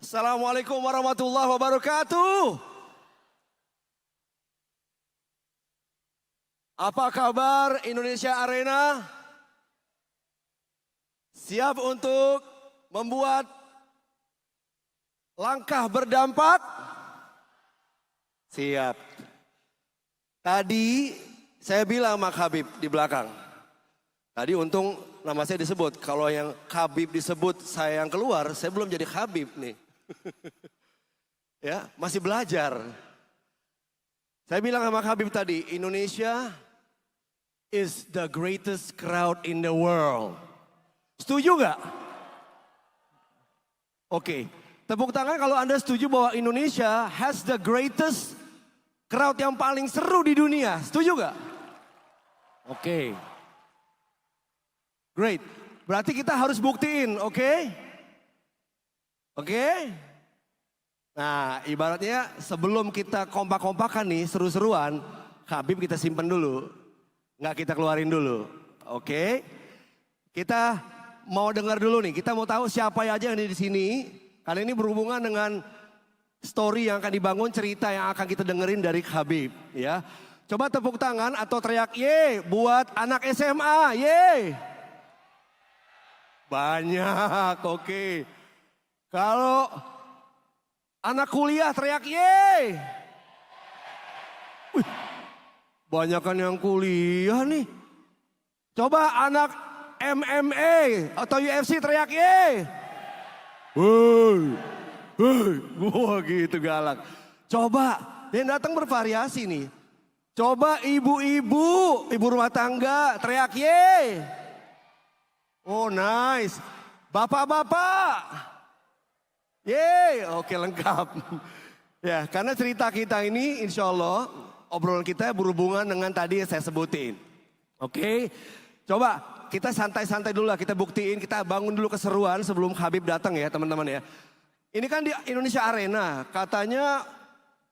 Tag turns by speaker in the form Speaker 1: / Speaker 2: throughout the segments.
Speaker 1: Assalamualaikum warahmatullahi wabarakatuh. Apa kabar Indonesia Arena? Siap untuk membuat langkah berdampak? Siap. Tadi saya bilang sama Habib di belakang. Tadi untung nama saya disebut. Kalau yang Habib disebut saya yang keluar, saya belum jadi Habib nih. Ya, masih belajar. Saya bilang sama Habib tadi, Indonesia is the greatest crowd in the world. Setuju gak? Oke, tepuk tangan kalau Anda setuju bahwa Indonesia has the greatest crowd yang paling seru di dunia. Setuju gak? Oke. Great. Berarti kita harus buktiin, oke? Oke? Nah, ibaratnya sebelum kita kompak-kompakan nih, seru-seruan, Habib kita simpen dulu. Nggak kita keluarin dulu. Oke? Kita mau dengar dulu nih, kita mau tahu siapa aja yang ada di sini. Karena ini berhubungan dengan story yang akan dibangun, cerita yang akan kita dengerin dari Habib. Ya. Coba tepuk tangan atau teriak ye buat anak SMA, ye. Banyak, oke. Kalau anak kuliah teriak ye. Wih, banyakan yang kuliah nih. Coba anak MMA atau UFC teriak ye. Woi, woi, wah gitu galak. Coba, yang datang bervariasi nih. Coba ibu-ibu, ibu rumah tangga teriak ye. Oh nice. Bapak-bapak. Yeay, oke lengkap. Ya, karena cerita kita ini insya Allah obrolan kita berhubungan dengan tadi yang saya sebutin. Oke, coba kita santai-santai dulu lah, kita buktiin, kita bangun dulu keseruan sebelum Habib datang ya teman-teman ya. Ini kan di Indonesia Arena, katanya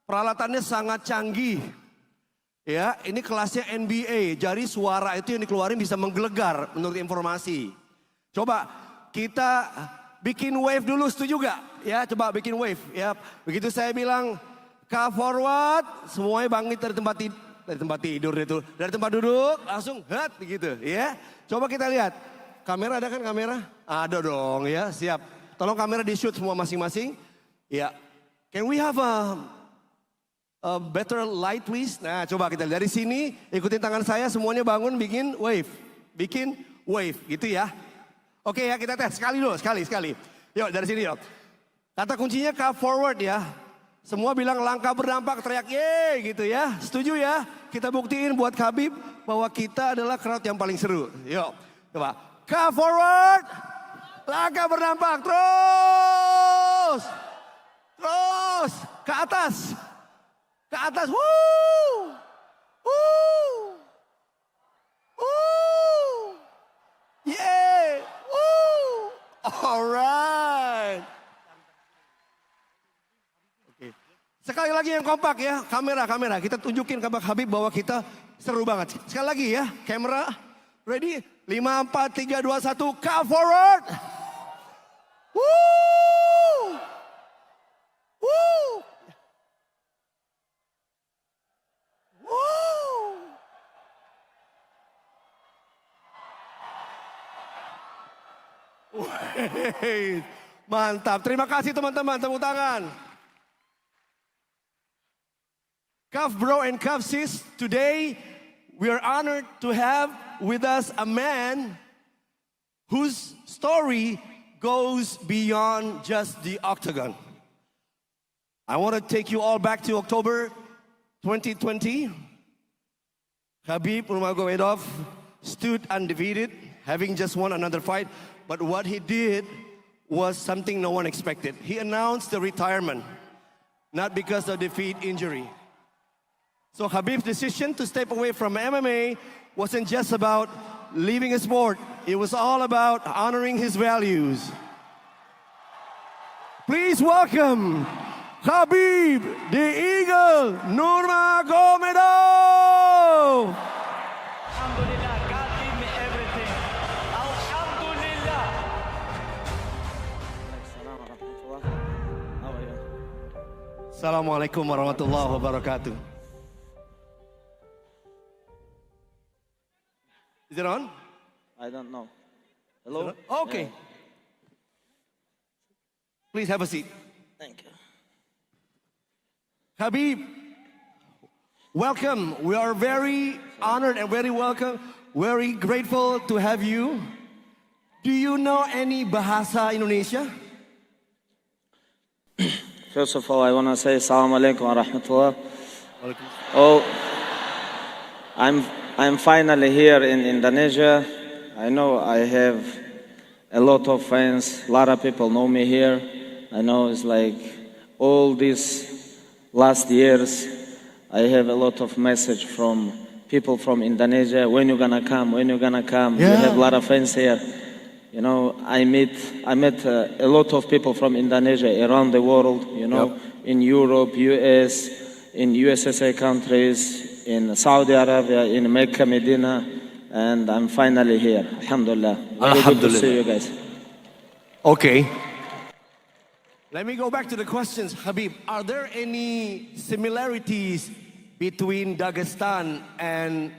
Speaker 1: peralatannya sangat canggih. Ya, ini kelasnya NBA, jadi suara itu yang dikeluarin bisa menggelegar menurut informasi. Coba kita bikin wave dulu, setuju gak? Ya coba bikin wave ya. Begitu saya bilang ke forward, semuanya bangkit dari tempat tidur itu. Dari tempat duduk langsung hat begitu ya. Coba kita lihat. Kamera ada kan kamera? Ada dong ya, siap. Tolong kamera di shoot semua masing-masing. Ya. Can we have a better light please? Nah coba kita dari sini ikutin tangan saya semuanya bangun bikin wave. Bikin wave gitu ya. Oke ya kita tes sekali dulu, sekali. Yuk dari sini yuk. Kata kuncinya ke forward ya. Semua bilang langkah berdampak teriak ye gitu ya. Setuju ya? Kita buktiin buat Habib bahwa kita adalah crowd yang paling seru. Yuk coba. Ke forward. Langkah berdampak terus. Terus ke atas. Ke atas. Woo. Woo. Woo. Yeah. Woo. Alright. Oke. Sekali lagi yang kompak ya, kamera. Kita tunjukin ke Habib bahwa kita seru banget. Sekali lagi ya, kamera. Ready? 5, 4, 3, 2, 1, come forward. Woo! Woo! Woo! Wait, mantap. Terima kasih teman-teman, tepuk tangan. Cuff bro and cuff sis, today we are honored to have with us a man whose story goes beyond just the octagon. I want to take you all back to October 2020. Habib Nurmagomedov stood undefeated, having just won another fight. But what he did was something no one expected. He announced the retirement, not because of defeat, injury. So Habib's decision to step away from MMA wasn't just about leaving a sport. It was all about honoring his values. Please welcome Habib the Eagle Nurmagomedov.
Speaker 2: Alhamdulillah, God gave me everything. Alhamdulillah.
Speaker 1: Assalamualaikum warahmatullahi wabarakatuh. Is it on?
Speaker 3: I don't know. Hello?
Speaker 1: Okay. Please have a seat.
Speaker 3: Thank you.
Speaker 1: Habib, welcome. We are very honored and very welcome, very grateful to have you. Do you know any bahasa Indonesia?
Speaker 3: First of all, I want to say Assalamu alaikum wa rahmatullah. Oh, I'm finally here in Indonesia. I know I have a lot of fans. A lot of people know me here. I know it's like all these last years, I have a lot of message from people from Indonesia. When you gonna come? When you gonna come?
Speaker 1: Yeah.
Speaker 3: You have a lot of fans here. You know, I met a lot of people from Indonesia around the world. You know, in Europe, US, in USSR countries, in Saudi Arabia, in Mecca, Medina, and I'm finally here. Alhamdulillah. Very good to see you guys.
Speaker 1: Okay. Let me go back to the questions, Habib. Are there any similarities between Dagestan and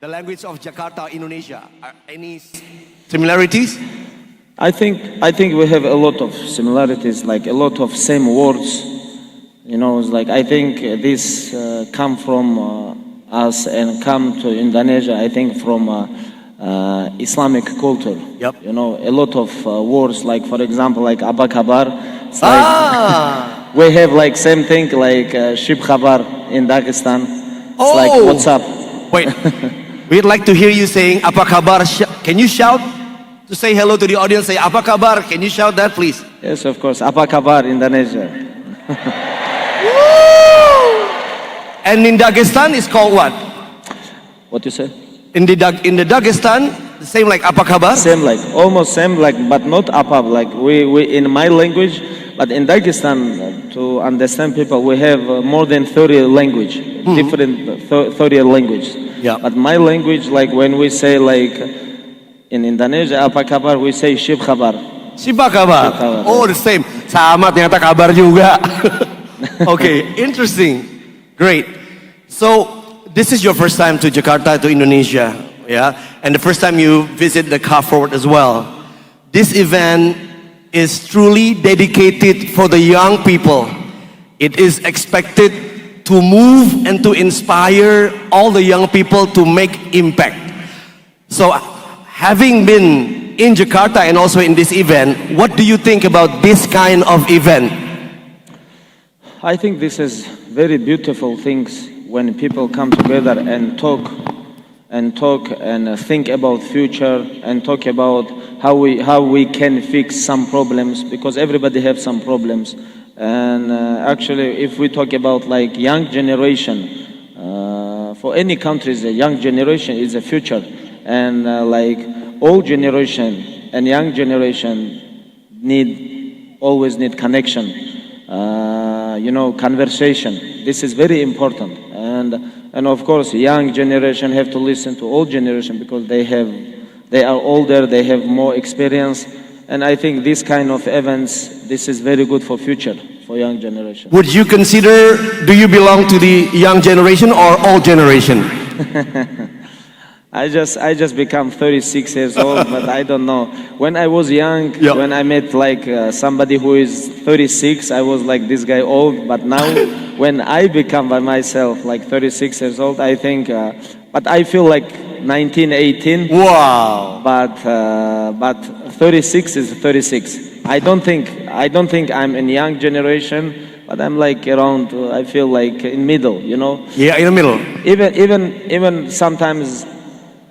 Speaker 1: the language of Jakarta, Indonesia? Are any similarities?
Speaker 3: I think we have a lot of similarities, like a lot of same words. You know, it's like I think this come from us and come to Indonesia. I think from Islamic culture.
Speaker 1: Yep.
Speaker 3: You know, a lot of words, like for example, like Abba Kabar. It's like we have like same thing like Shib Khabar in Dagestan. It's like what's up?
Speaker 1: Wait, we'd like to hear you saying Apa kabar? Can you shout to say hello to the audience? Say Apa kabar? Can you shout that, please?
Speaker 3: Yes, of course. Apa Kabar, Indonesia.
Speaker 1: And in Dagestan, it's called what?
Speaker 3: What you say?
Speaker 1: In the Dagestan, the same like Apa kabar?
Speaker 3: Same like almost same like, but not Apa. Like we in my language, but in Dagestan, to understand people, we have more than 30 language, different 30 languages.
Speaker 1: Yeah.
Speaker 3: But my language, like when we say like in Indonesia Apa Kabar, we say Shib Khabar.
Speaker 1: Siapa kabar?
Speaker 3: Siapa kabar?
Speaker 1: Oh, the same. Sama ternyata kabar juga. Okay, interesting. Great. So, this is your first time to Jakarta, to Indonesia, yeah? And the first time you visit the Car Forward as well. This event is truly dedicated for the young people. It is expected to move and to inspire all the young people to make impact. So, having been in Jakarta and also in this event, what do you think about this kind of event?
Speaker 3: I think this is very beautiful things when people come together and talk and think about future and talk about how we can fix some problems, because everybody have some problems. And actually, if we talk about like young generation, for any countries, the young generation is the future, and like old generation and young generation always need connection. You know, conversation. This is very important, and of course, young generation have to listen to old generation because they are older, they have more experience, and I think this kind of events, this is very good for future for young generation.
Speaker 1: Would you consider, do you belong to the young generation or old generation?
Speaker 3: I just become 36 years old, but I don't know. When I was young, when I met like somebody who is 36, I was like this guy old. But now, when I become by myself like 36 years old, I think, but I feel like 19, 18.
Speaker 1: Wow.
Speaker 3: But 36 is 36. I don't think I'm in young generation. But I'm like around, I feel like in middle, you know?
Speaker 1: Yeah, in the middle.
Speaker 3: Even sometimes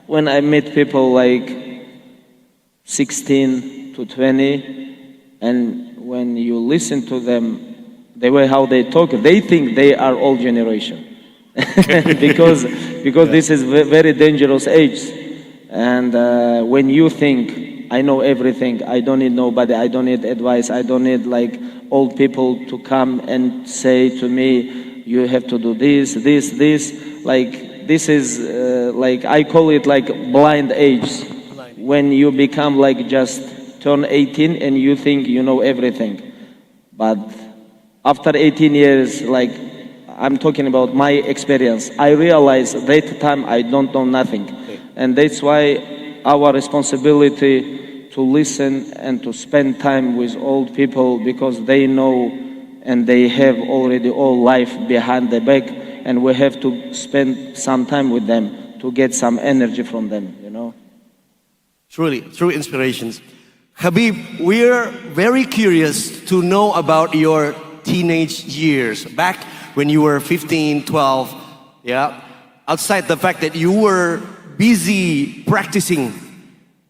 Speaker 3: when I meet people like 16 to 20, and when you listen to them, the way how they talk, they think they are old generation. because this is very dangerous age. And when you think, I know everything, I don't need nobody, I don't need advice, I don't need like old people to come and say to me, you have to do this, like this is like, I call it like blind age. When you become like just turn 18 and you think you know everything. But after 18 years, like I'm talking about my experience, I realized that time I don't know nothing. And that's why our responsibility to listen and to spend time with old people, because they know and they have already all life behind the back, and we have to spend some time with them to get some energy from them, you know.
Speaker 1: Truly, true inspirations. Habib, we're very curious to know about your teenage years. Back when you were 15, 12, yeah? Outside the fact that you were busy practicing,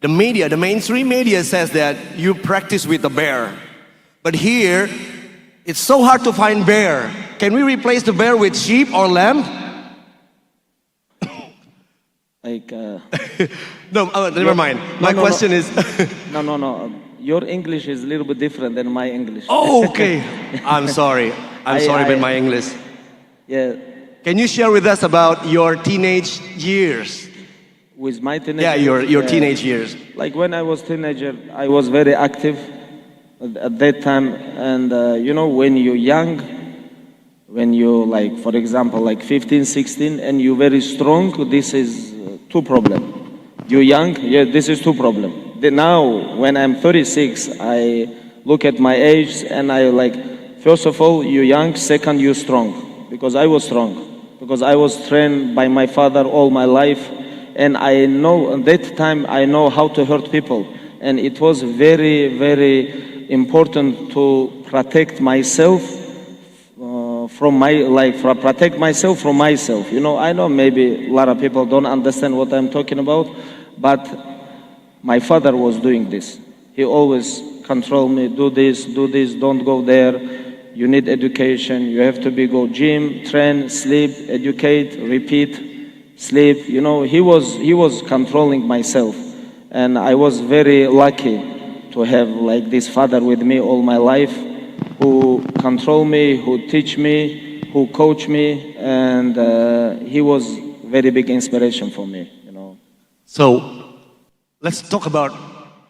Speaker 1: the media, the mainstream media says that you practice with a bear. But here, it's so hard to find bear. Can we replace the bear with sheep or lamb?
Speaker 3: Like,
Speaker 1: No, never mind. My question is...
Speaker 3: no. Your English is a little bit different than my English.
Speaker 1: Oh, okay. I'm sorry. I'm sorry about my English.
Speaker 3: Yeah,
Speaker 1: Can you share with us about your teenage years?
Speaker 3: with my teenage.
Speaker 1: Yeah, your teenage years.
Speaker 3: Like when I was teenager, I was very active at that time, and you know, when you're young, when you like, for example, like 15, 16, and you're very strong, this is two problem. You're young, yeah, this is two problem. Now, when I'm 36, I look at my age and I like, first of all, you're young, second, you're strong, because I was strong, because I was trained by my father all my life, and I know at that time I know how to hurt people, and it was very, very important to protect myself from my life, protect myself from myself. You know, I know maybe a lot of people don't understand what I'm talking about, but my father was doing this. He always controlled me, do this, don't go there. You need education, you have to go gym, train, sleep, educate, repeat, sleep. You know, he was controlling myself. And I was very lucky to have like this father with me all my life, who control me, who teach me, who coach me, and he was very big inspiration for me, you know.
Speaker 1: So, let's talk about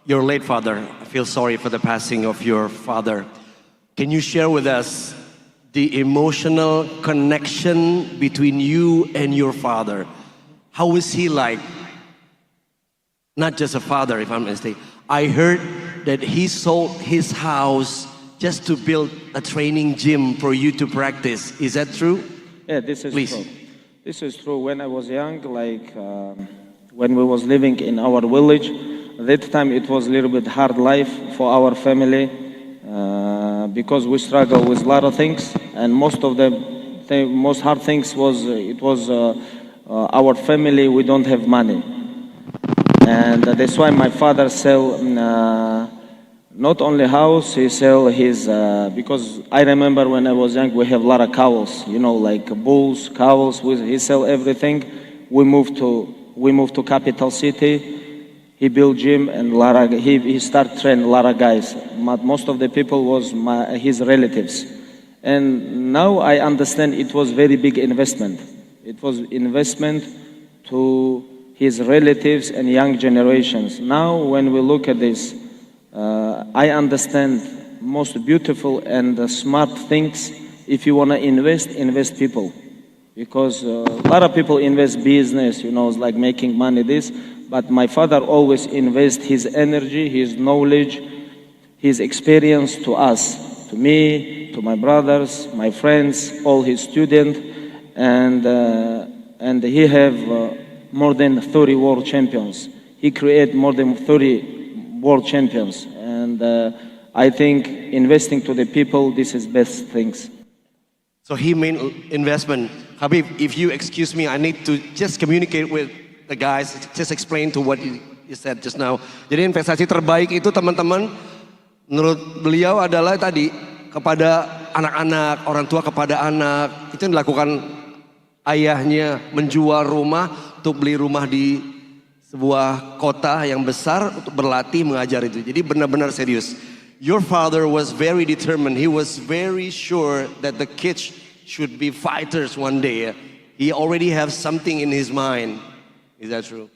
Speaker 1: your late father. I feel sorry for the passing of your father. Can you share with us the emotional connection between you and your father? How was he like? Not just a father, if I'm mistaken. I heard that he sold his house just to build a training gym for you to practice. Is that true?
Speaker 3: Yeah, this is
Speaker 1: Please.
Speaker 3: true. This is true. When I was young, like when we was living in our village, at that time it was a little bit hard life for our family because we struggle with a lot of things, and most of the most hard things was our family. We don't have money, and that's why my father sell. Not only house, he sell his, because I remember when I was young, we have a lot of cows, you know, like bulls, cows, he sell everything. We moved to capital city, he built gym, and he start train a lot of guys. But most of the people was his relatives. And now I understand it was very big investment. It was investment to his relatives and young generations. Now when we look at this, I understand most beautiful and smart things. If you want to invest people, because a lot of people invest business, you know, it's like making money this. But my father always invest his energy, his knowledge, his experience to us, to me, to my brothers, my friends, all his students, and he have more than 30 world champions. He create more than 30 world champions, and I think investing to the people, this is best things.
Speaker 1: So he made investment. Habib, if you excuse me, I need to just communicate with the guys, just explain to what you said just now. Jadi investasi terbaik itu teman-teman, menurut beliau adalah tadi kepada anak-anak, orang tua kepada anak. Itu yang dilakukan ayahnya, menjual rumah untuk beli rumah di sebuah kota yang besar untuk berlatih mengajar itu. Jadi benar-benar serius. Your father was very determined. He was very sure that the kids should be fighters one day. He already have something in his mind. Is that true?